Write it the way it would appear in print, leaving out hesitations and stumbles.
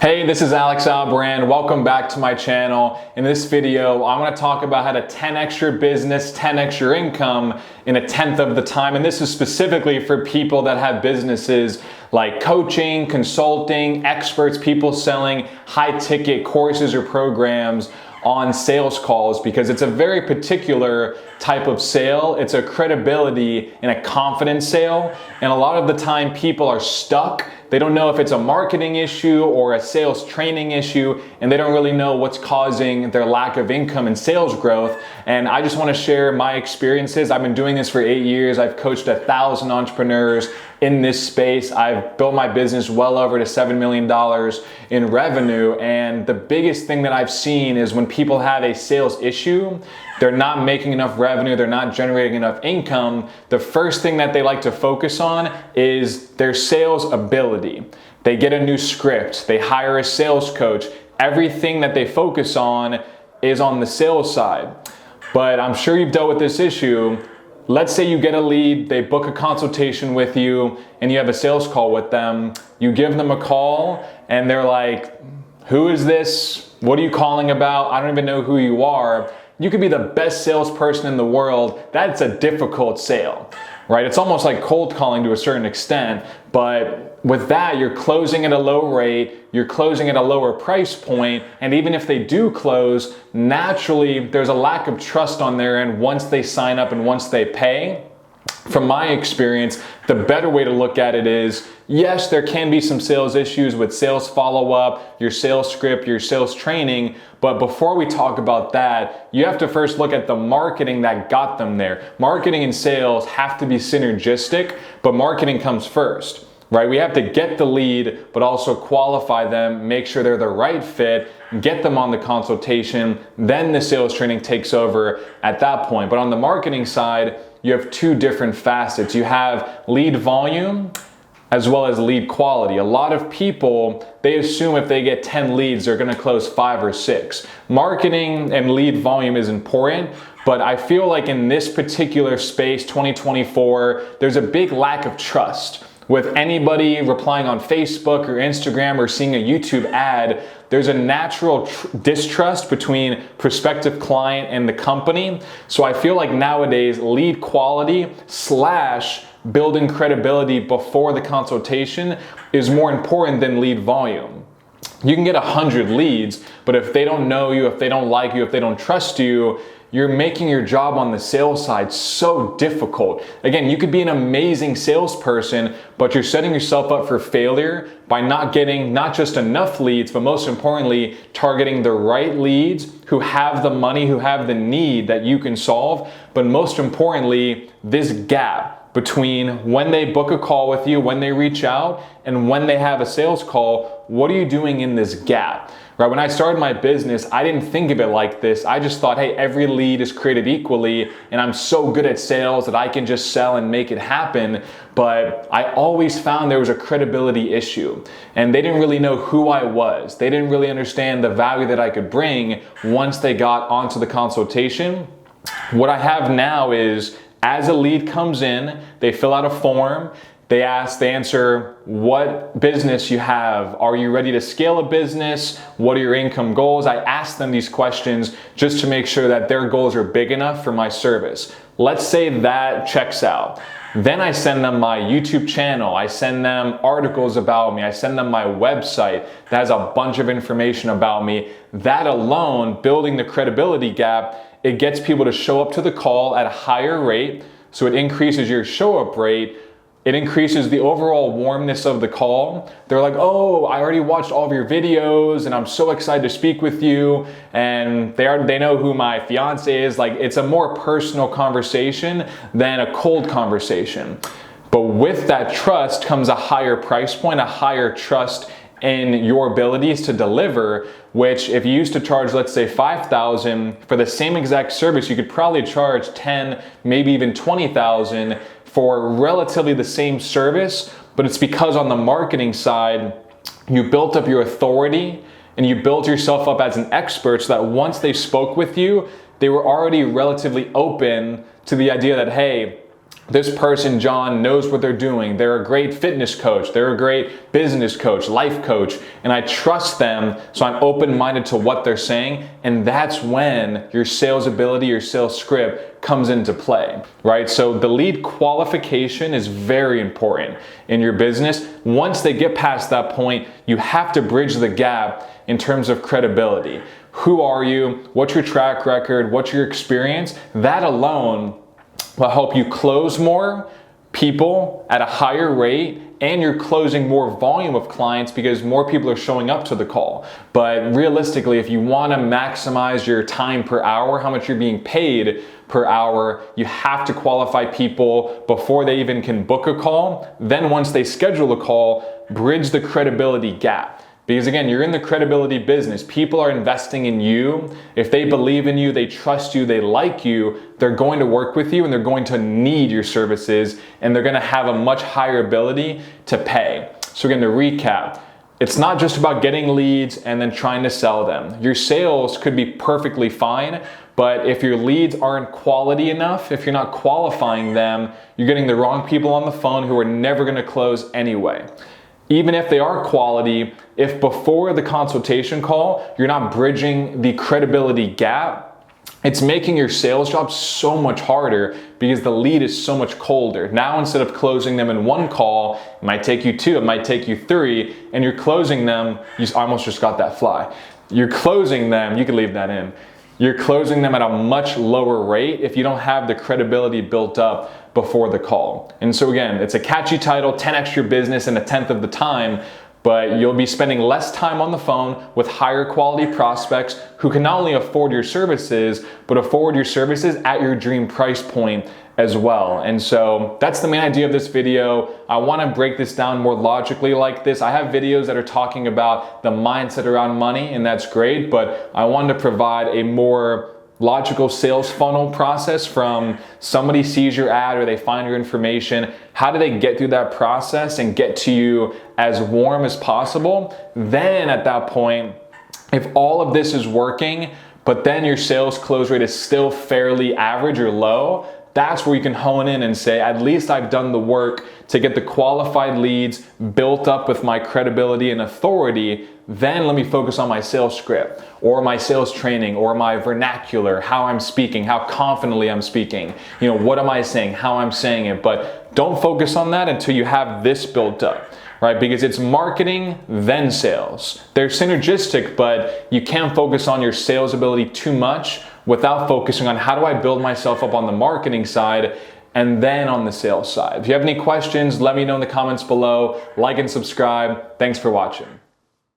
Hey, this is Alex Albrand. Welcome back to my channel. In this video, I want to talk about how to 10x your business, 10x your income in a tenth of the time. And this is specifically for people that have businesses like coaching, consulting, experts, people selling high ticket courses or programs on sales calls, because it's a very particular type of sale. It's a credibility and a confidence sale. And a lot of the time people are stuck. They don't know if it's a marketing issue or a sales training issue, and they don't really know what's causing their lack of income and sales growth. And I just want to share my experiences. I've been doing this for 8 years. I've coached 1,000 entrepreneurs in this space. I've built my business well over to $7 million in revenue. And the biggest thing that I've seen is when people have a sales issue, they're not making enough revenue, they're not generating enough income, the first thing that they like to focus on is their sales ability. They get a new script, they hire a sales coach. Everything that they focus on is on the sales side. But I'm sure you've dealt with this issue. Let's say you get a lead, they book a consultation with you, and you have a sales call with them. You give them a call, and they're like, who is this? What are you calling about? I don't even know who you are. You could be the best salesperson in the world. That's a difficult sale, right? It's almost like cold calling to a certain extent, but with that, you're closing at a low rate, you're closing at a lower price point, and even if they do close, naturally, there's a lack of trust on their end once they sign up and once they pay. From my experience, the better way to look at it is, yes, there can be some sales issues with sales follow-up, your sales script, your sales training, but before we talk about that, you have to first look at the marketing that got them there. Marketing and sales have to be synergistic, but marketing comes first, right? We have to get the lead, but also qualify them, make sure they're the right fit, get them on the consultation, then the sales training takes over at that point. But on the marketing side, you have two different facets. You have lead volume as well as lead quality. A lot of people, they assume if they get 10 leads, they're gonna close 5 or 6. Marketing and lead volume is important, but I feel like in this particular space, 2024, there's a big lack of trust. With anybody replying on Facebook or Instagram or seeing a YouTube ad, there's a natural distrust between prospective client and the company. So I feel like nowadays lead quality / building credibility before the consultation is more important than lead volume. You can get 100 leads, but if they don't know you, if they don't like you, if they don't trust you, you're making your job on the sales side so difficult. Again, you could be an amazing salesperson, but you're setting yourself up for failure by not getting not just enough leads, but most importantly, targeting the right leads who have the money, who have the need that you can solve. But most importantly, this gap between when they book a call with you, when they reach out, and when they have a sales call, what are you doing in this gap? Right, when I started my business, I didn't think of it like this. I just thought, hey, every lead is created equally, and I'm so good at sales that I can just sell and make it happen. But I always found there was a credibility issue, and they didn't really know who I was. They didn't really understand the value that I could bring once they got onto the consultation. What I have now is, as a lead comes in, they fill out a form. They answer what business you have. Are you ready to scale a business? What are your income goals? I ask them these questions just to make sure that their goals are big enough for my service. Let's say that checks out. Then I send them my YouTube channel. I send them articles about me. I send them my website that has a bunch of information about me. That alone, building the credibility gap, it gets people to show up to the call at a higher rate. So it increases your show up rate. It increases the overall warmness of the call. They're like, oh, I already watched all of your videos and I'm so excited to speak with you. And they know who my fiance is. Like, it's a more personal conversation than a cold conversation. But with that trust comes a higher price point, a higher trust in your abilities to deliver, which if you used to charge, let's say $5,000 for the same exact service, you could probably charge $10,000, maybe even $20,000 for relatively the same service. But it's because on the marketing side, you built up your authority and you built yourself up as an expert so that once they spoke with you, they were already relatively open to the idea that, hey, this person, John, knows what they're doing. They're a great fitness coach. They're a great business coach, life coach, and I trust them, so I'm open-minded to what they're saying, and that's when your sales ability, your sales script comes into play, right? So the lead qualification is very important in your business. Once they get past that point, you have to bridge the gap in terms of credibility. Who are you? What's your track record? What's your experience? That alone will help you close more people at a higher rate, and you're closing more volume of clients because more people are showing up to the call. But realistically, if you want to maximize your time per hour, how much you're being paid per hour, you have to qualify people before they even can book a call. Then once they schedule a call, bridge the credibility gap. Because again, you're in the credibility business. People are investing in you. If they believe in you, they trust you, they like you, they're going to work with you and they're going to need your services, and they're going to have a much higher ability to pay. So again, to recap, it's not just about getting leads and then trying to sell them. Your sales could be perfectly fine, but if your leads aren't quality enough, if you're not qualifying them, you're getting the wrong people on the phone who are never going to close anyway. Even if they are quality, if before the consultation call, you're not bridging the credibility gap, it's making your sales job so much harder because the lead is so much colder. Now, instead of closing them in one call, it might take you 2, it might take you 3, and you're closing them, you almost just got that fly. You're closing them, you can leave that in. You're closing them at a much lower rate if you don't have the credibility built up before the call. And so again, it's a catchy title, 10x your business in a 1/10 of the time, but you'll be spending less time on the phone with higher quality prospects who can not only afford your services, but afford your services at your dream price point as well. And so that's the main idea of this video. I want to break this down more logically like this. I have videos that are talking about the mindset around money, and that's great, but I wanted to provide a more logical sales funnel process from somebody sees your ad or they find your information. How do they get through that process and get to you as warm as possible? Then at that point, if all of this is working, but then your sales close rate is still fairly average or low, that's where you can hone in and say, at least I've done the work to get the qualified leads built up with my credibility and authority. Then let me focus on my sales script or my sales training or my vernacular, how I'm speaking, how confidently I'm speaking. You know, what am I saying, how I'm saying it. But don't focus on that until you have this built up, right? Because it's marketing, then sales. They're synergistic, but you can't focus on your sales ability too much without focusing on how do I build myself up on the marketing side and then on the sales side. If you have any questions, let me know in the comments below. Like and subscribe. Thanks for watching.